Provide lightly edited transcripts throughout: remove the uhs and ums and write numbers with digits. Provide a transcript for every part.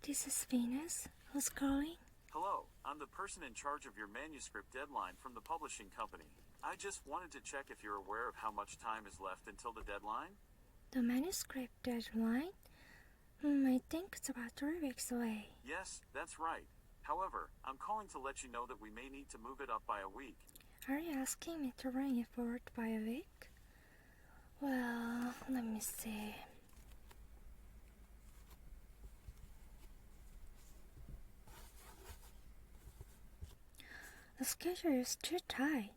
this is Venus. Who's calling? Hello, I'm the person in charge of your manuscript deadline from the publishing company. I just wanted to check if you're aware of how much time is left until the deadline? The manuscript deadline? I think it's about 3 weeks away. Yes, that's right. However, I'm calling to let you know that we may need to move it up by a week. Are you asking me to bring it forward by a week? Well, let me see. The schedule is too tight.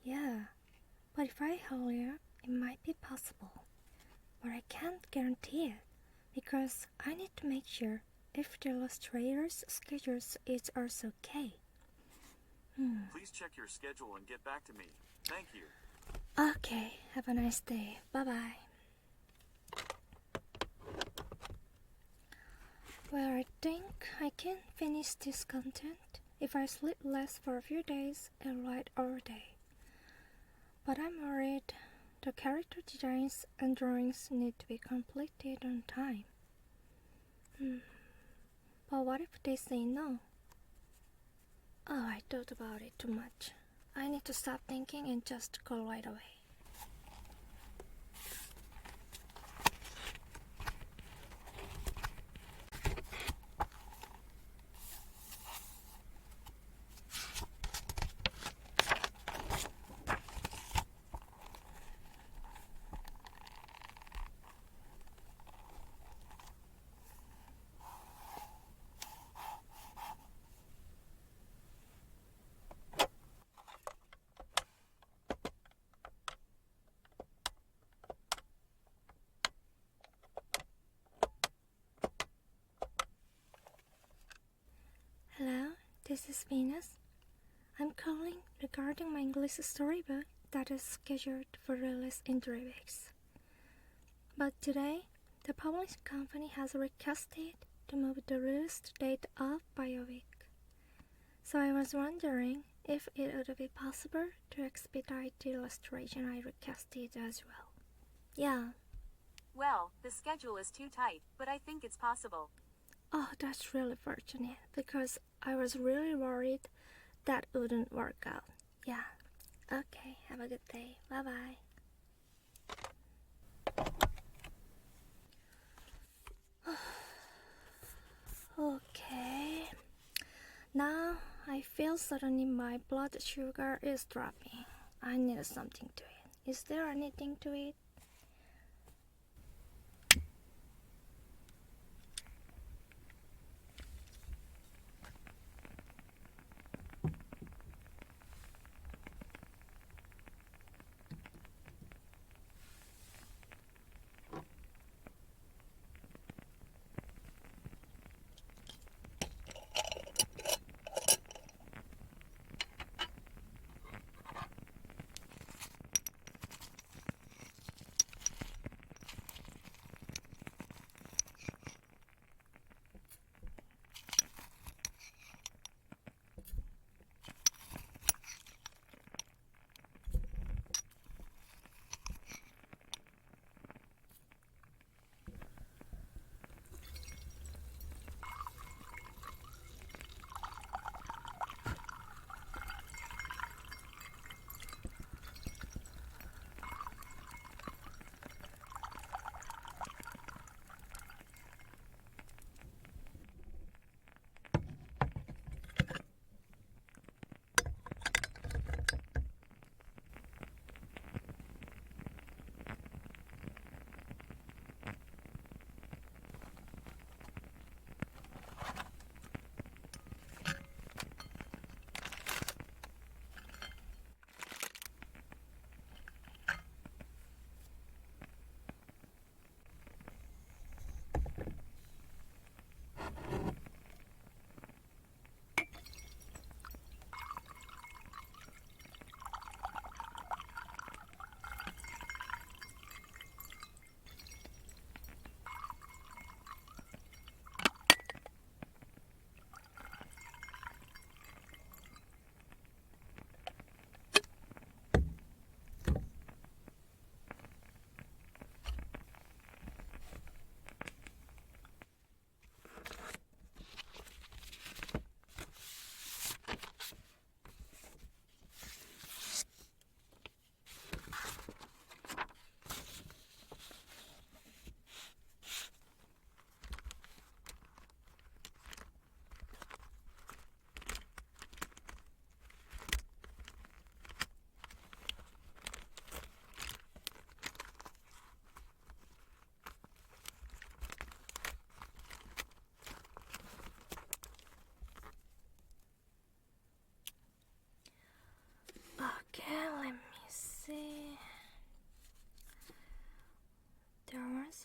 Yeah, but if I hurry up, it might be possible. But I can't guarantee it, because I need to make sure if the illustrator's schedule is also okay. Please check your schedule and get back to me. Thank you. Okay, have a nice day. Bye-bye. Well, I think I can finish this content if I sleep less for a few days and write all day. But I'm worried the character designs and drawings need to be completed on time. But what if they say no? Oh, I thought about it too much. I need to stop thinking and just go right away. Hello, this is Venus. I'm calling regarding my English storybook that is scheduled for release in 3 weeks. But today, the publishing company has requested to move the release date up by a week. So I was wondering if it would be possible to expedite the illustration I requested as well. Yeah. Well, the schedule is too tight, but I think it's possible. Oh, that's really fortunate, because I was really worried that wouldn't work out. Yeah. Okay, have a good day. Bye-bye. Okay. Now I feel suddenly my blood sugar is dropping. I need something to eat. Is there anything to eat?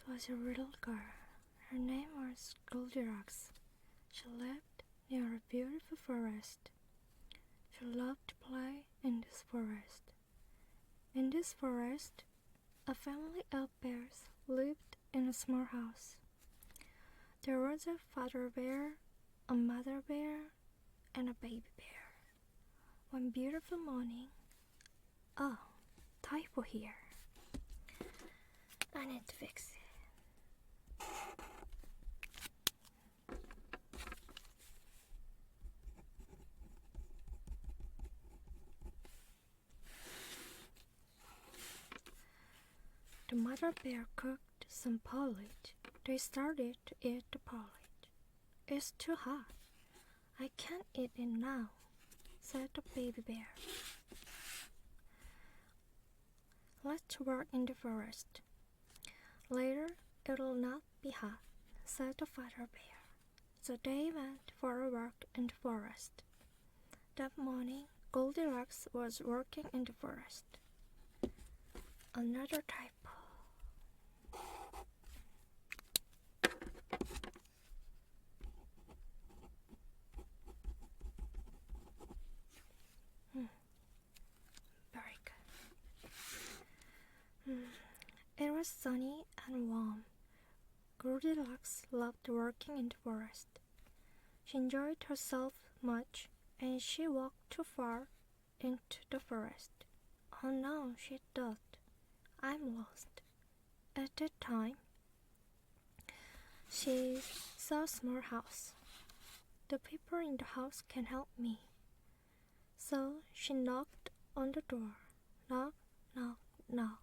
was a little girl. Her name was Goldilocks. She lived near a beautiful forest. She loved to play in this forest. In this forest, a family of bears lived in a small house. There was a father bear, a mother bear, and a baby bear. One beautiful morning, oh, typo here. I need to fix it. The mother bear cooked some porridge. They started to eat the porridge. It's too hot. I can't eat it now, said the baby bear. Let's work in the forest. Later, it'll not be hot, said the father bear. So they went for a walk in the forest. That morning, Goldilocks was working in the forest. Another typo. Very good. It was sunny and warm. Goldilocks loved working in the forest. She enjoyed herself much, and she walked too far into the forest. Oh no, she thought, I'm lost. At that time, she saw a small house. The people in the house can help me. So she knocked on the door. Knock, knock, knock.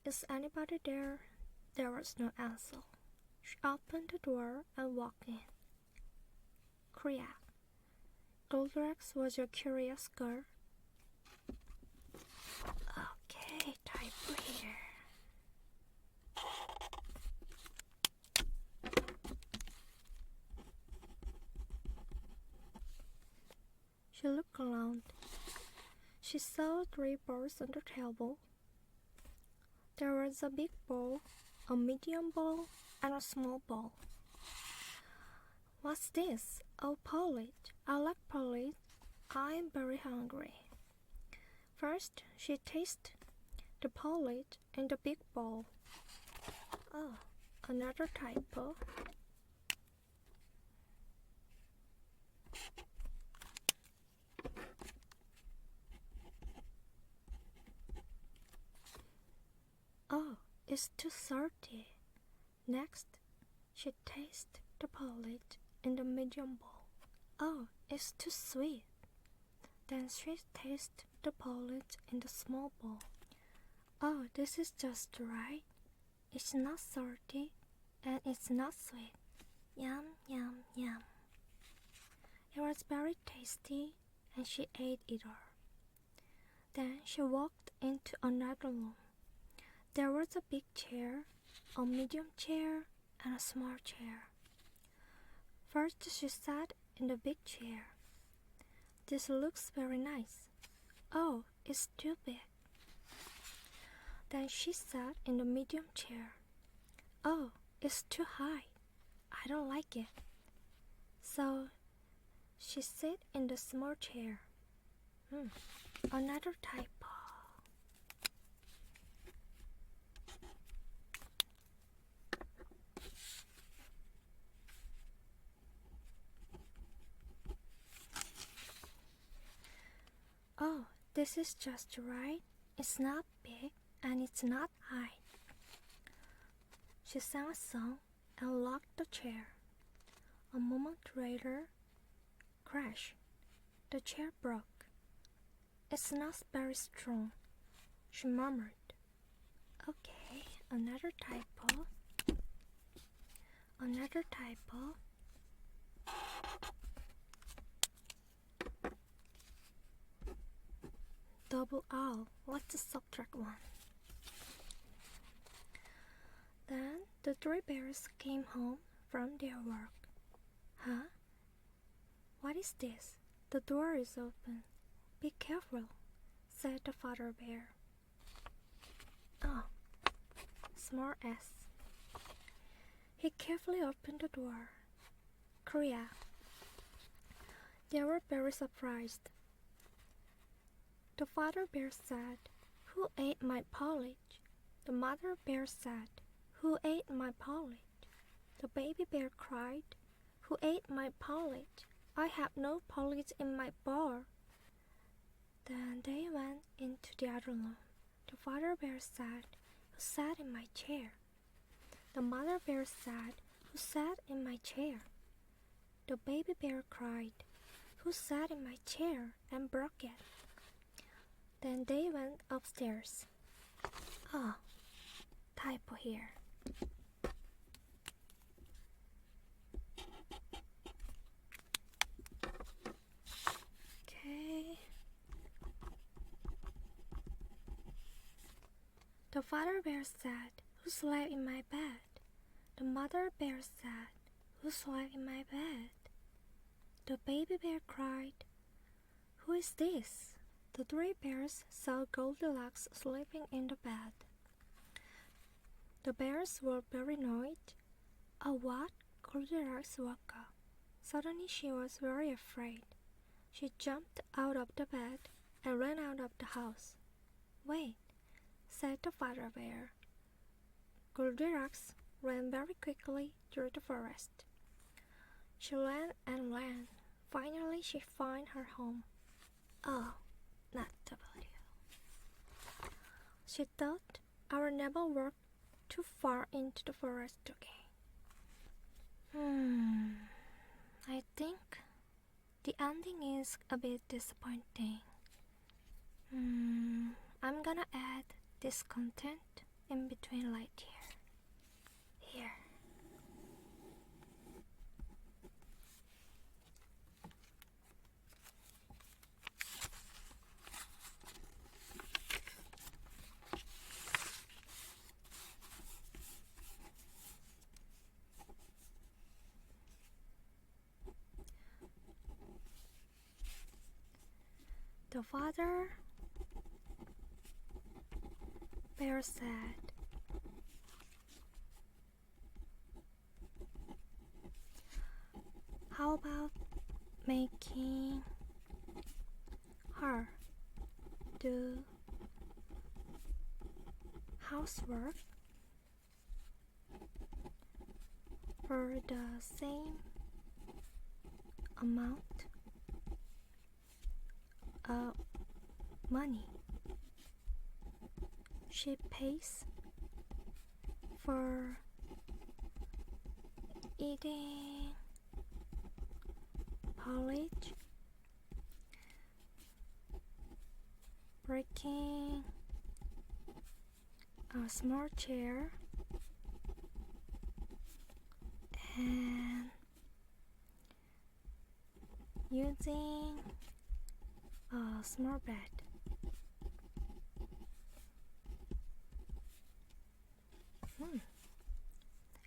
Is anybody there? There was no answer. She opened the door and walked in. Crack. Goldilocks was a curious girl. Okay, typo here. She looked around. She saw 3 bowls on the table. There was a big bowl, a medium bowl, and a small bowl. What's this? Oh, porridge. I like porridge. I'm very hungry. First, she tasted the porridge in the big bowl. Oh, another typo. Oh, it's too salty. Next, she tasted the porridge in the medium bowl. Oh, it's too sweet. Then she tasted the porridge in the small bowl. Oh, this is just right. It's not salty and it's not sweet. Yum, yum, yum. It was very tasty and she ate it all. Then she walked into another room. There was a big chair, a medium chair, and a small chair. First, she sat in the big chair. This looks very nice. Oh, it's too big. Then she sat in the medium chair. Oh, it's too high. I don't like it. So she sat in the small chair. Another typo. Oh, this is just right. It's not big and it's not high. She sang a song and locked the chair. A moment later, crash, the chair broke. It's not very strong, she murmured. Okay, another typo. Another typo. Double R, let's subtract 1. Then the 3 bears came home from their work. Huh? What is this? The door is open. Be careful, said the father bear. Oh, small s. He carefully opened the door. Korea. They were very surprised. The father bear said, "Who ate my porridge?" The mother bear said, "Who ate my porridge?" The baby bear cried, "Who ate my porridge? I have no porridge in my bowl." Then they went into the other room. The father bear said, "Who sat in my chair?" The mother bear said, "Who sat in my chair?" The baby bear cried, "Who sat in my chair and broke it?" Then they went upstairs. Oh, typo here. Okay. The father bear said, "Who slept in my bed?" The mother bear said, "Who slept in my bed?" The baby bear cried, "Who is this?" The three bears saw Goldilocks sleeping in the bed. The bears were very annoyed. "Oh, what?" Goldilocks woke up. Suddenly she was very afraid. She jumped out of the bed and ran out of the house. "Wait," said the father bear. Goldilocks ran very quickly through the forest. She ran and ran. Finally she found her home. Oh, not W. She thought, "I will never walk too far into the forest again." I think the ending is a bit disappointing. I'm gonna add this content in between right here. The father bear said, "How about making her do housework for the same amount of money she pays for eating porridge, breaking a small chair, and using a small bed."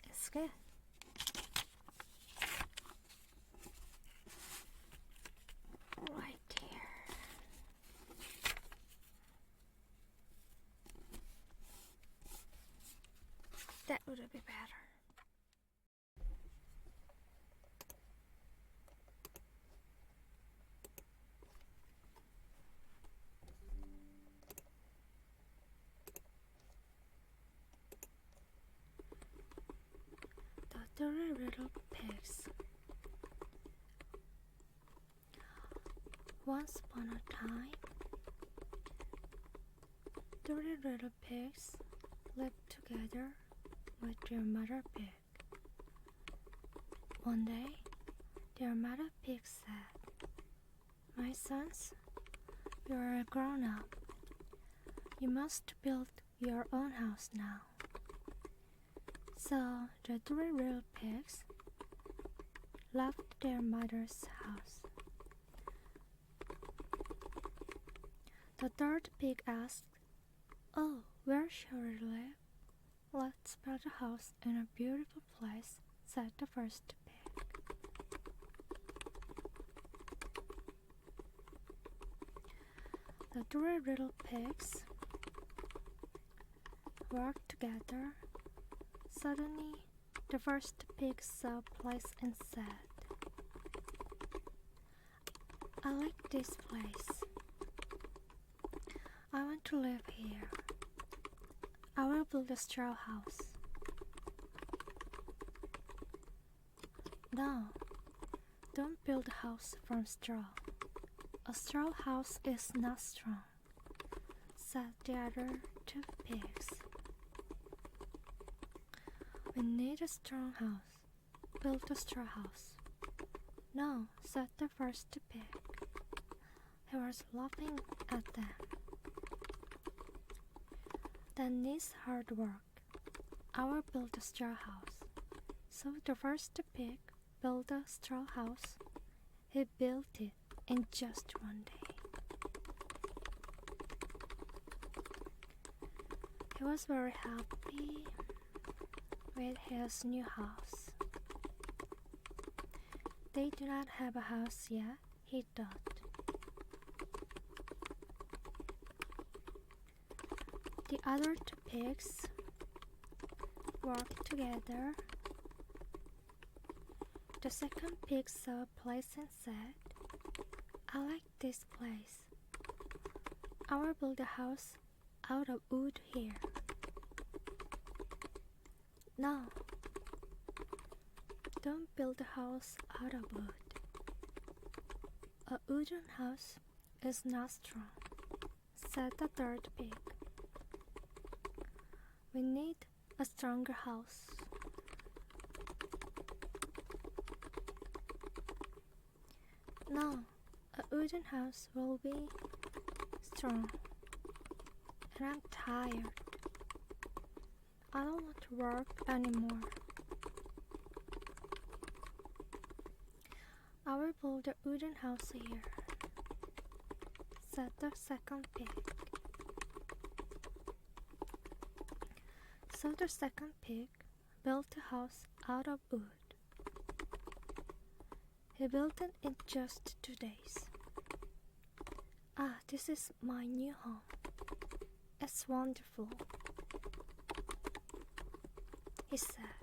It's good. Right here. That would be better. The three little pigs. Once upon a time, three little pigs lived together with their mother pig. One day, their mother pig said, "My sons, you are grown up. You must build your own house now." So the three little pigs left their mother's house. The third pig asked, "Oh, where shall we live?" "Let's build a house in a beautiful place," said the first pig. The three little pigs worked together. Suddenly, The first pig saw a place and said, I like this place. I want to live here. I will build a straw house. No, don't build a house from straw. A straw house is not strong, said the other two pigs. We need a strong house. Build a straw house. No, said the first pig. He was laughing at them. That needs hard work. I will build a straw house. So the first pig built a straw house. He built it in just one day. He was very happy with his new house. They do not have a house yet, he thought. The other two pigs worked together. The second pig saw a place and said, I like this place. I will build a house out of wood here. No, don't build a house out of wood. A wooden house is not strong, said the third pig. We need a stronger house. No, a wooden house will be strong. And I'm tired. I don't want to work anymore. I will build a wooden house here, said the second pig. So the second pig built a house out of wood. He built it in just 2 days. Ah, this is my new home. It's wonderful, he said.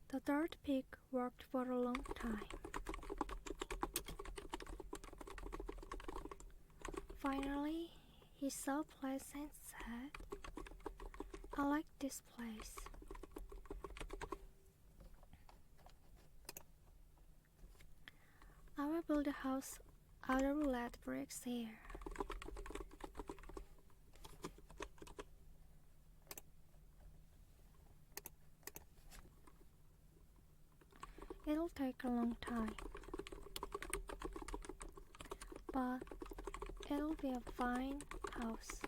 The third pig worked for a long time. Finally, he saw a place and said, I like this place. I will build a house out of red bricks here. It'll take a long time, but it'll be a fine house.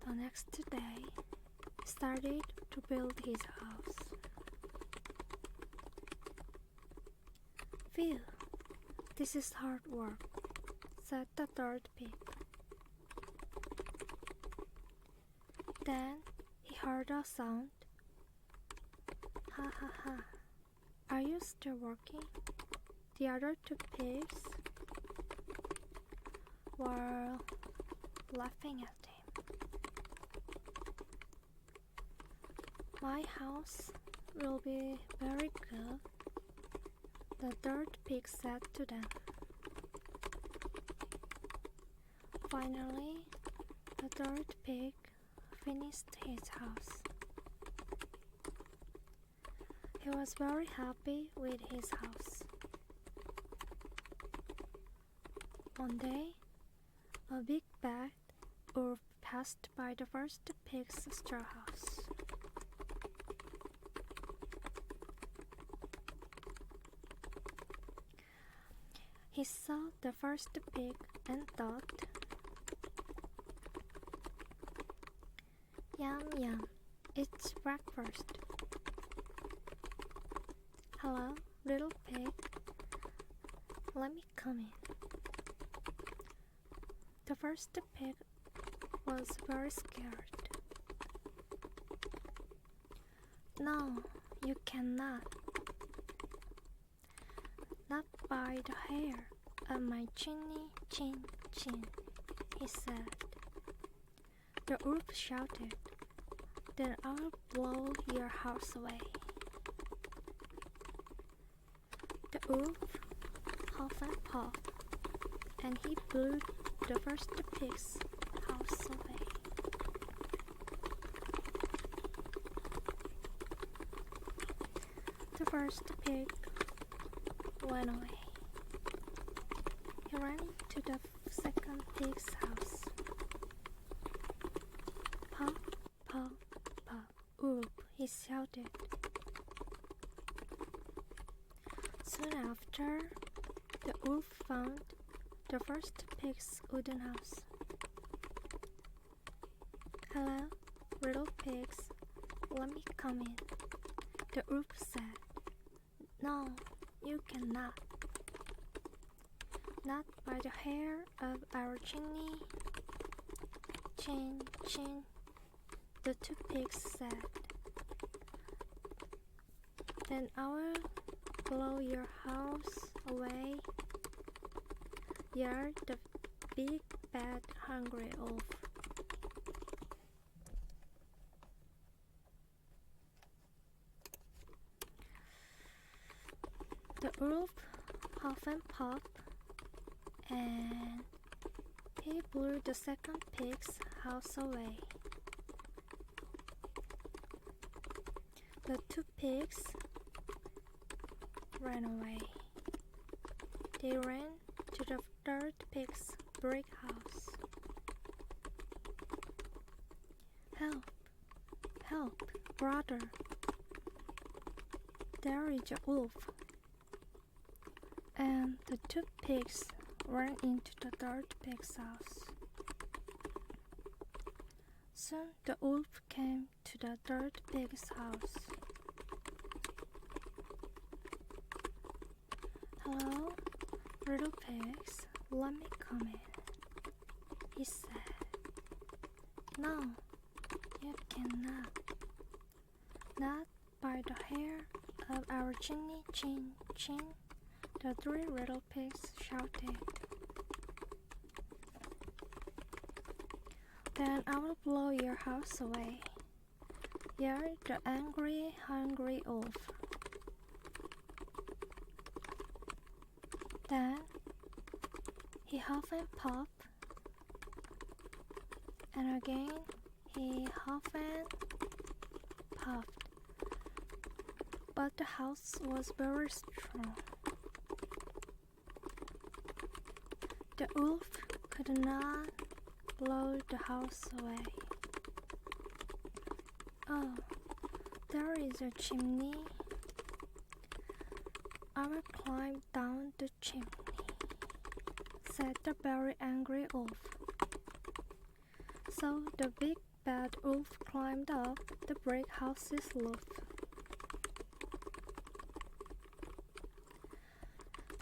The next day, he started to build his house. Phew, this is hard work, said the third pig. Then he heard a sound. Ha ha ha. Are you still working? The other two pigs were laughing at him. My house will be very good, the third pig said to them. Finally, the third pig finished his house. He was very happy with his house. One day, a big bad wolf passed by the first pig's straw house. He saw the first pig and thought, Yum yum, it's breakfast. Hello, little pig. Let me come in. The first pig was very scared. No, you cannot. Not by the hair of my chinny chin chin, he said. The wolf shouted, "Then I'll blow your house away." The wolf huffed and puffed, and he blew the first pig's house away. The first pig went away. He ran to the second pig's house. "Pop, pop, pop, wolf," he shouted. Soon after, the wolf found the first pig's wooden house. "Hello, little pigs, let me come in," the wolf said. "No, you cannot. Not by the hair of our chimney." "Chin, chin," the two pigs said. "Then I will blow your house away," yelled the big, bad, hungry wolf. The wolf huffed and puffed, and he blew the second pig's house away. The two pigs ran away. They ran to the third pig's brick house. "Help! Help, brother! There is a wolf!" And the two pigs ran into the third pig's house. Soon the wolf came to the third pig's house. "Hello, little pigs, let me come in," he said. "No, you cannot. Not by the hair of our chimney, chin, chin," the three little pigs shouted. "Then I will blow your house away," yelled the angry, hungry wolf. Then he huffed and puffed, and again he huffed and puffed, but the house was very strong. The wolf could not blow the house away. "Oh, there is a chimney. I will climb down the chimney," said the very angry wolf. So the big bad wolf climbed up the brick house's roof.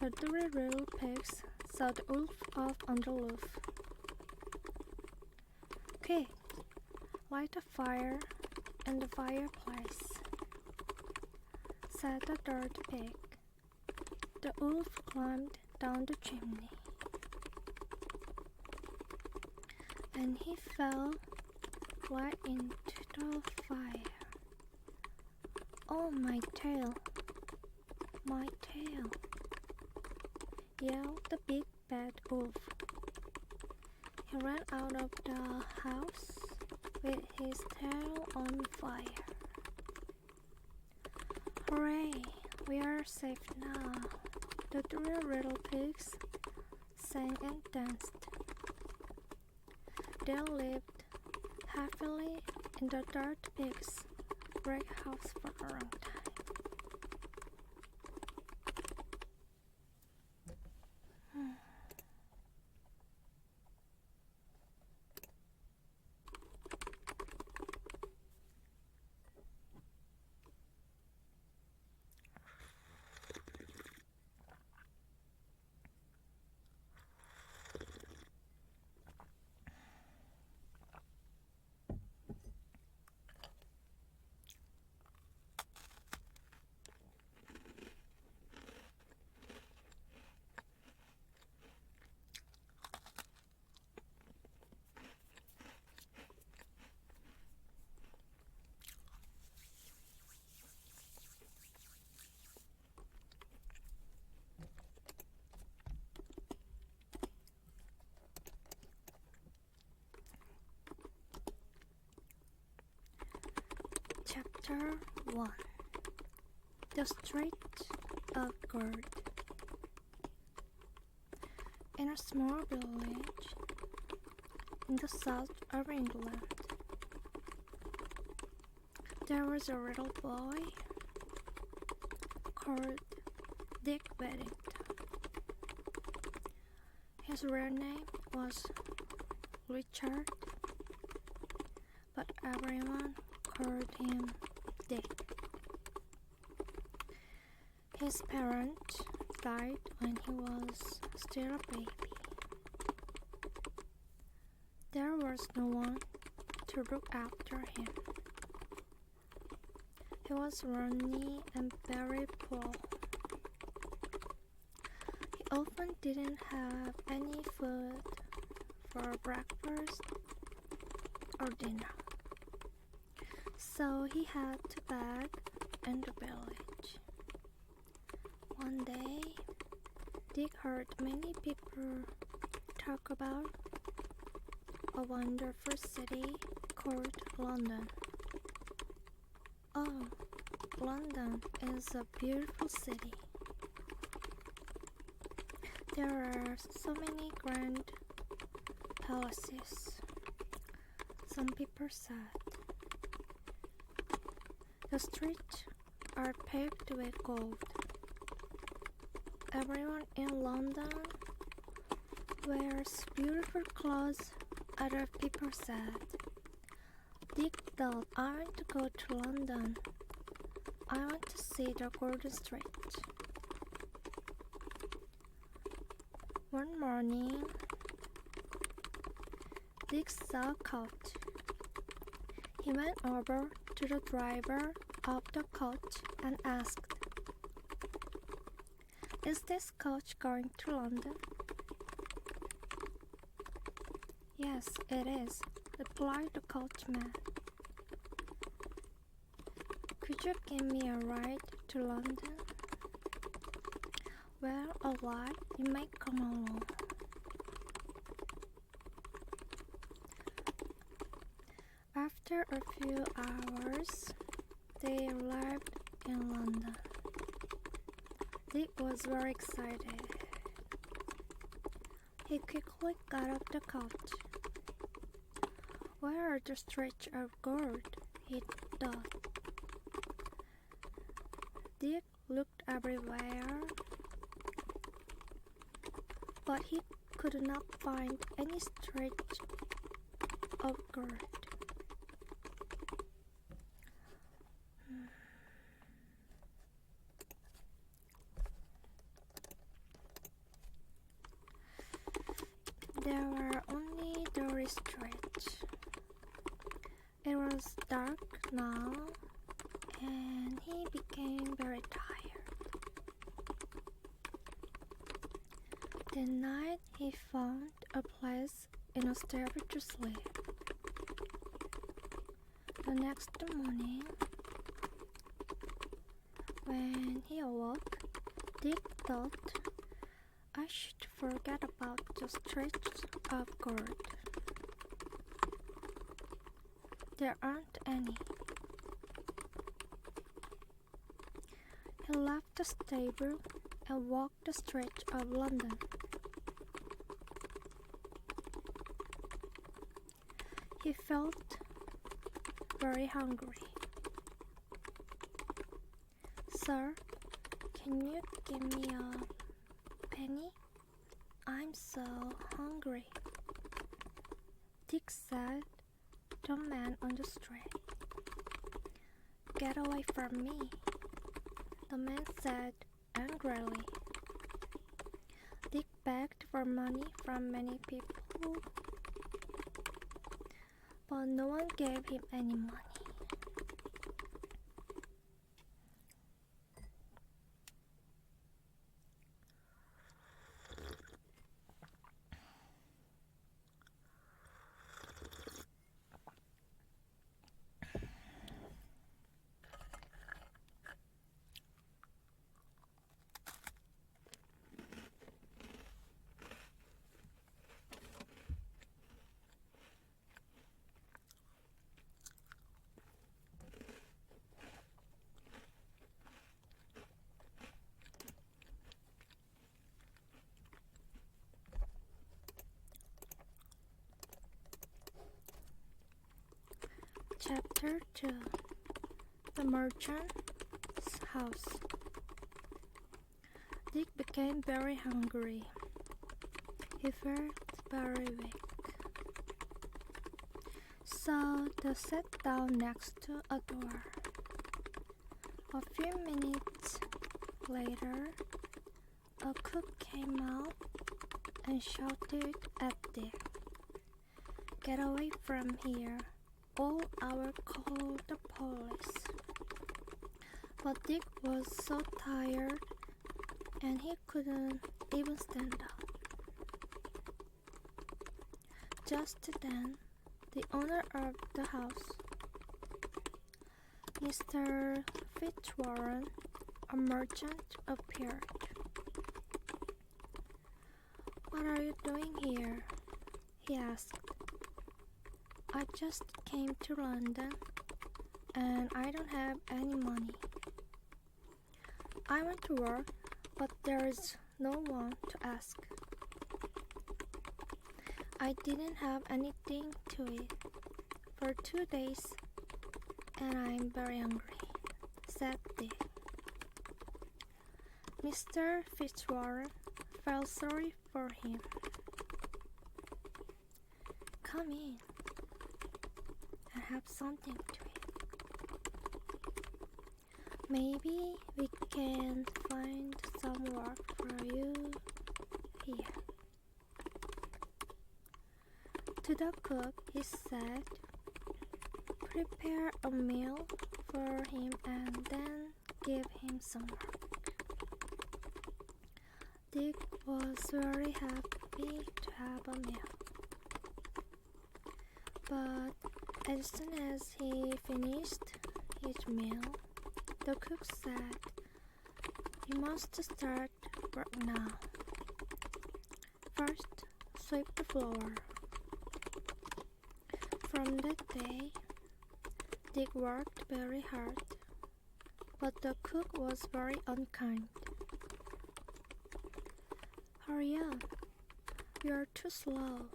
The three little pigs saw the wolf up on the roof. "Quick, light a fire in the fireplace," said the third pig. The wolf climbed down the chimney, and he fell right into the fire. "Oh, my tail, my tail," yelled the big bad wolf. He ran out of the house with his tail on fire. "Hooray, we are safe now," the three little pigs sang and danced. They lived happily in the third pig's brick house for a long time. Chapter 1. The Street of Gold. In a small village in the south of England, there was a little boy called Dick Whittington. His real name was Richard, but everyone called him Dick. His parents died when he was still a baby. There was no one to look after him. He was lonely and very poor. He often didn't have any food for breakfast or dinner, so he had to beg in the village. One day, Dick heard many people talk about a wonderful city called London. Oh, London is a beautiful city. There are so many grand palaces. Some people said. The streets are paved with gold. Everyone in London wears beautiful clothes, other people said. Dick thought, I want to go to London. I want to see the Golden Street. One morning, Dick saw a coach. He went over to the driver of the coach and asked, "Is this coach going to London?" "Yes, it is," replied the coachman. "Could you give me a ride to London?" "Well, all right, you may come along." After a few hours, they arrived in London. Dick was very excited. He quickly got off the coach. Where are the streets of gold? He thought. Dick looked everywhere, but he could not find any streets of gold. There were only dirty streets. It was dark now, and he became very tired. That night, he found a place in a stable to sleep. The next morning, when he awoke, Dick thought, I should forget about the streets of gold. There aren't any. He left the stable and walked the streets of London. He felt very hungry. "Sir, can you give me a penny? I'm so hungry," Dick said to a man on the street. "Get away from me," the man said angrily. Dick begged for money from many people, but no one gave him any money. Chapter 2. The Merchant's House. Dick became very hungry. He felt very weak. So they sat down next to a door. A few minutes later, a cook came out and shouted at Dick, "Get away from here, or I will call the police." But Dick was so tired and he couldn't even stand up. Just then, the owner of the house, Mr. Fitzwarren, a merchant, appeared. "What are you doing here?" he asked. "I just came to London and I don't have any money. I want to work, but there is no one to ask. I didn't have anything to eat for 2 days and I'm very hungry," said Dick. Mr. Fitzwarren felt sorry for him. "Come in and have something to eat. Maybe we can find some work for you here." To the cook he said, "Prepare a meal for him and then give him some work." Dick was very happy to have a meal. But as soon as he finished his meal, the cook said, "You must start work now. First, sweep the floor." From that day, Dick worked very hard, but the cook was very unkind. "Hurry up, you are too slow.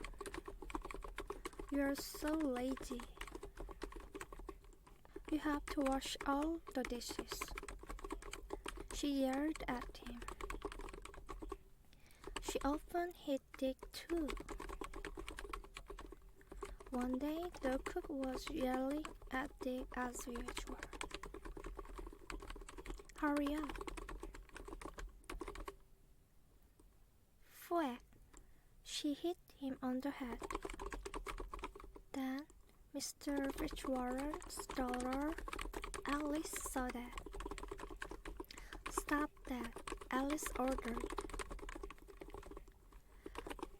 You are so lazy. You have to wash all the dishes," she yelled at him. She often hit Dick too. One day the cook was yelling at Dick as usual. "Hurry up." Whack! She hit him on the head. Then Mr. Fitzwarren's daughter, Alice, saw that. "Stop that," Alice ordered.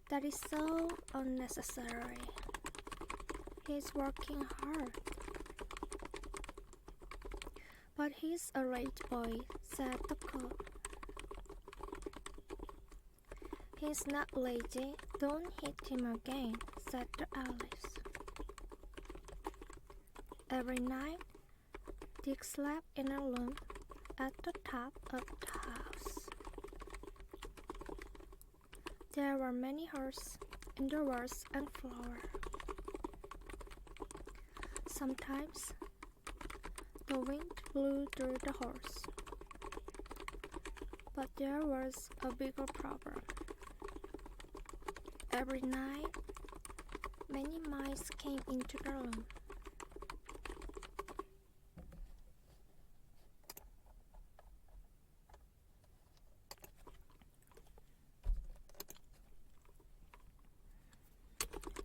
"That is so unnecessary. He's working hard." "But he's a lazy boy," said the cook. "He's not lazy. Don't hit him again," said Alice. Every night, Dick slept in a room at the top of the house. There were many holes in the walls and floor. Sometimes, the wind blew through the holes. But there was a bigger problem. Every night, many mice came into the room.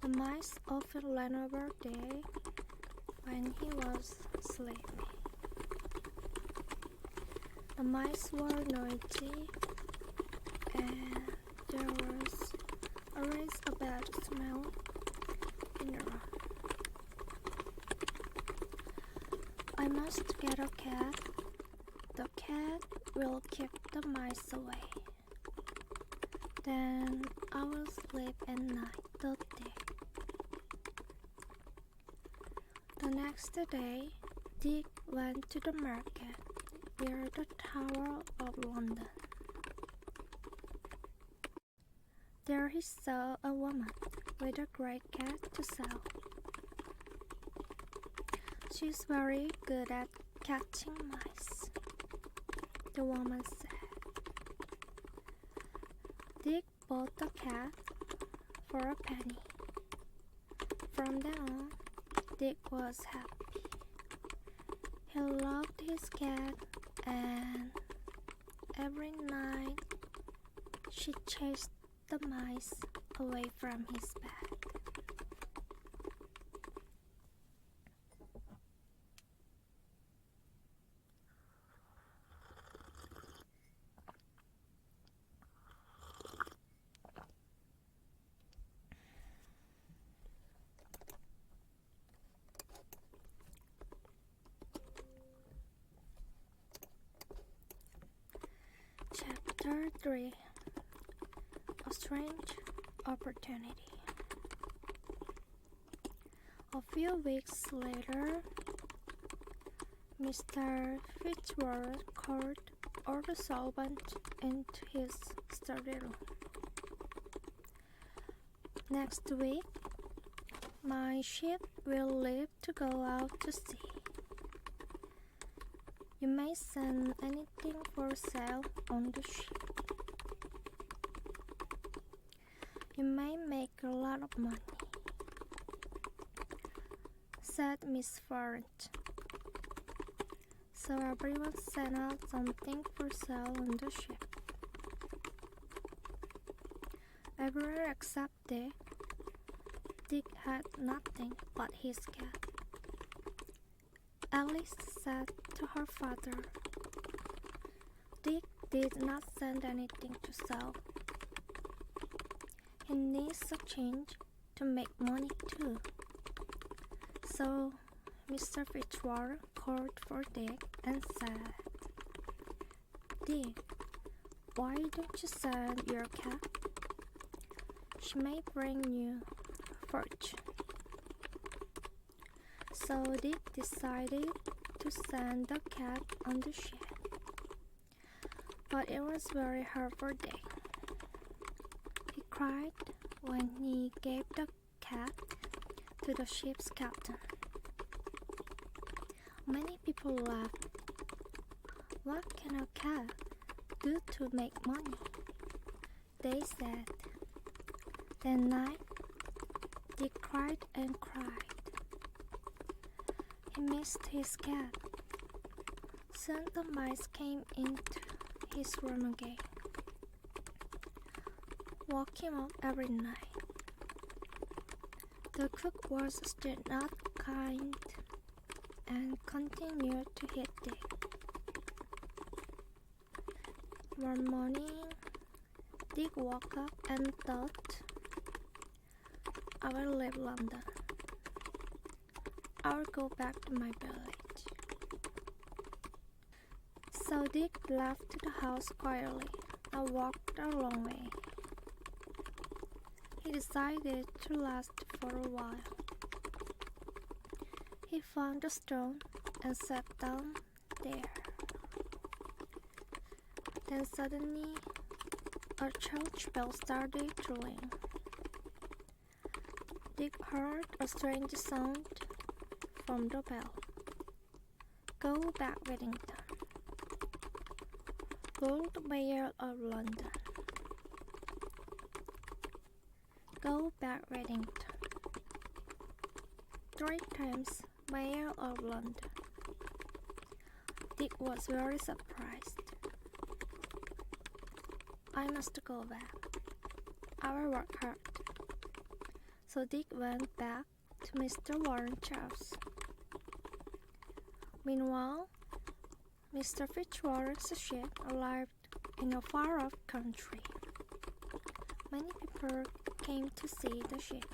The mice often ran over Dick when he was sleeping. The mice were noisy and there was always a bad smell in the room. "I must get a cat. The cat will keep the mice away. Then I will sleep at night," thought Dick. The next day, Dick went to the market near the Tower of London. There he saw a woman with a great cat to sell. She's very good at catching mice, the woman said. Dick bought the cat for a penny. From then on, Dick was happy. He loved his cat, and every night she chased the mice away from his bed. Chapter 3: A Strange Opportunity. A few weeks later, Mr. Fitzgerald called all the servants into his study room. Next week, my ship will leave to go out to sea. You may send anything for sale on the ship. You may make a lot of money, said Miss Farrant. So everyone sent out something for sale on the ship. Everyone except Dick. Dick had nothing but his cat. Alice said to her father, Dick did not send anything to sell. He needs a change to make money too. So Mr. Fitzgerald called for Dick and said, Dick, why don't you sell your cat? She may bring you fortune. So Dick decided to send the cat on the ship. But it was very hard for Dick. He cried when he gave the cat to the ship's captain. Many people laughed. What can a cat do to make money? They said. That night, Dick cried and cried. He missed his cat. Soon the mice came into his room again, woke him up every night. The cook was still not kind and continued to hit Dick. One morning, Dick woke up and thought, I will leave London. I will go back to my village. So Dick left the house quietly and walked a long way. He decided to last for a while. He found a stone and sat down there. Then suddenly, a church bell started to ring. Dick heard a strange sound from the bell. Go back, Whittington. Lord Mayor of London. Go back, Whittington. 3 times Mayor of London. Dick was very surprised. I must go back. I will work hard. So Dick went back to Mr. Warren's house. Meanwhile, Mr. Fitzgerald's ship arrived in a far-off country. Many people came to see the ship.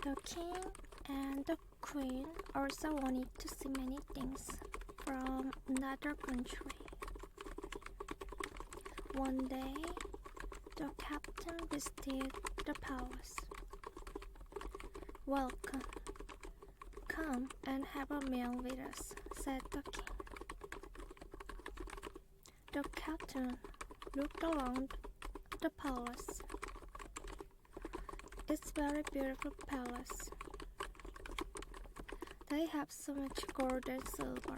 The king and the queen also wanted to see many things from another country. One day, the captain visited the palace. Welcome. Come and have a meal with us, said the king. The the captain looked around the palace. It's a very beautiful palace. They have so much gold and silver.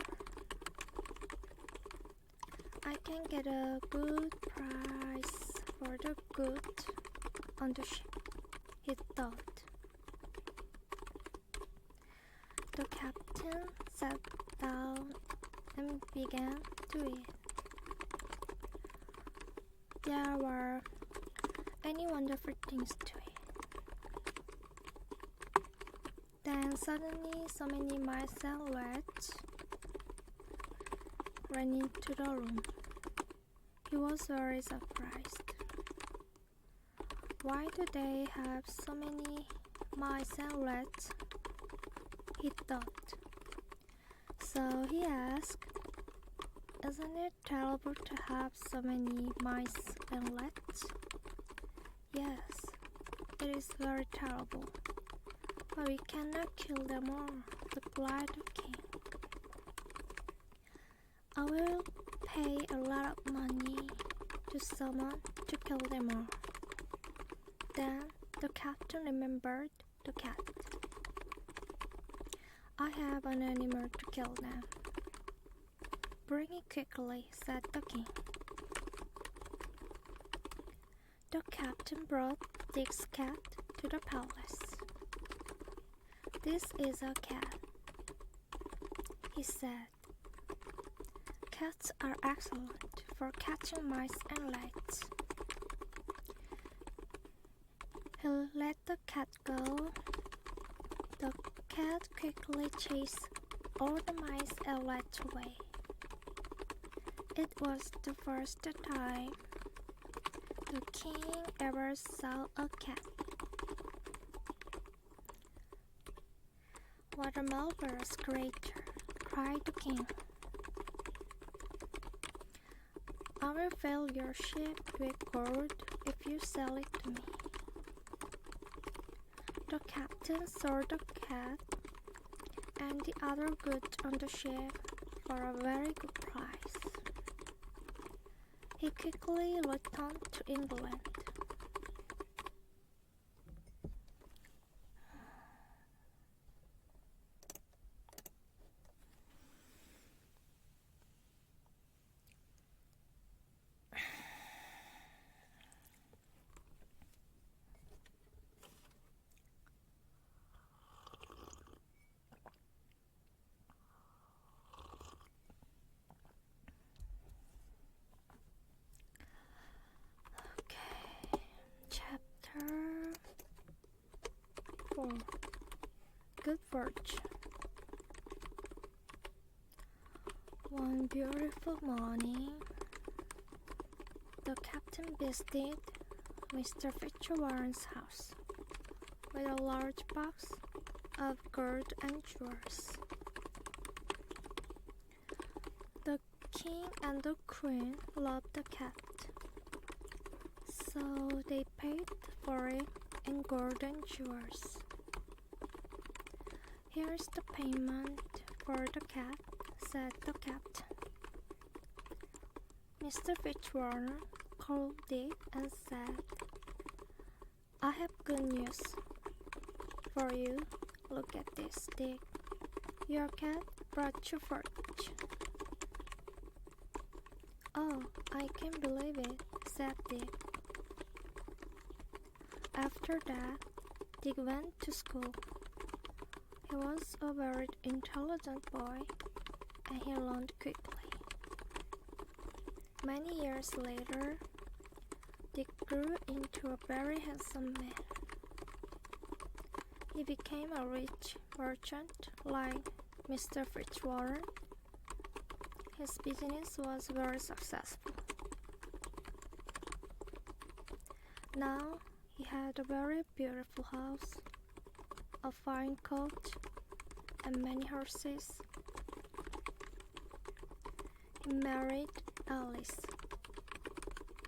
I can get a good price for the goods on the ship, he thought. The captain sat down and began to eat. There were many wonderful things to eat. Then suddenly so many mice and rats ran into the room. He was very surprised. Why do they have so many mice and rats? He thought. So he asked, "Isn't it terrible to have so many mice and rats?" "Yes, it is very terrible. But we cannot kill them all," replied the king. "I will pay a lot of money to someone to kill them all." Then the captain remembered the cat. "I have an animal to kill them." "Bring it quickly," said the king. The captain brought Dick's cat to the palace. "This is a cat," he said. "Cats are excellent for catching mice and rats." He let the cat go. The cat quickly chased all the mice and rats away. It was the first time the king ever saw a cat. "What a marvelous creature," cried the king. "I will fill your ship with gold if you sell it to me." The captain sold the cat and the other goods on the ship for a very good price. He quickly returned to England. Chapter 4. Good Fortune. One beautiful morning, the captain visited Mr. Fitzwarren's house with a large box of gold and jewels. The king and the queen loved the cat, so they paid for it in gold and jewels. "Here's the payment for the cat," said the captain. Mr. Fitzwarren called Dick and said, "I have good news for you. Look at this, Dick. Your cat brought you fortune." "Oh, I can't believe it," said Dick. After that, Dick went to school. He was a very intelligent boy, and he learned quickly. Many years later, Dick grew into a very handsome man. He became a rich merchant like Mr. Fitzwarren. His business was very successful. Now he had a very beautiful house, a fine coat, and many horses. He married Alice,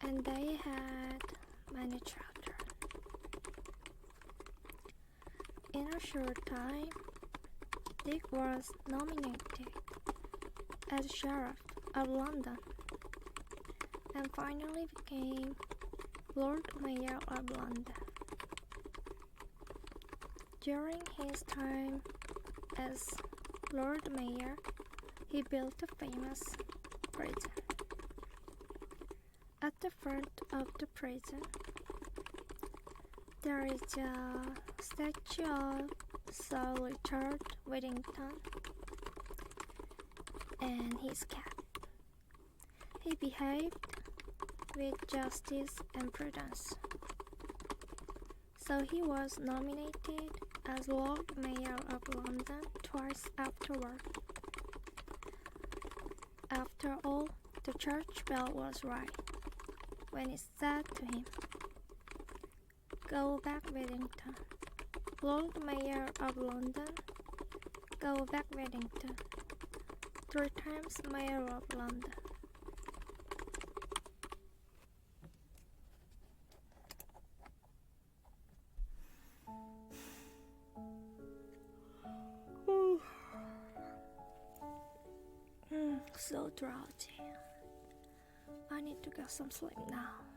and they had many children. In a short time, Dick was nominated as sheriff of London. and finally became Lord Mayor of London. During his time as Lord Mayor, he built a famous prison. At the front of the prison, there is a statue of Sir Richard Whittington and his cat. He behaved with justice and prudence, so he was nominated as Lord Mayor of London twice afterward. After all, the church bell was right when it said to him, "Go back, Whittington. Lord Mayor of London, go back, Whittington. 3 times Mayor of London." So drowsy. I need to get some sleep now.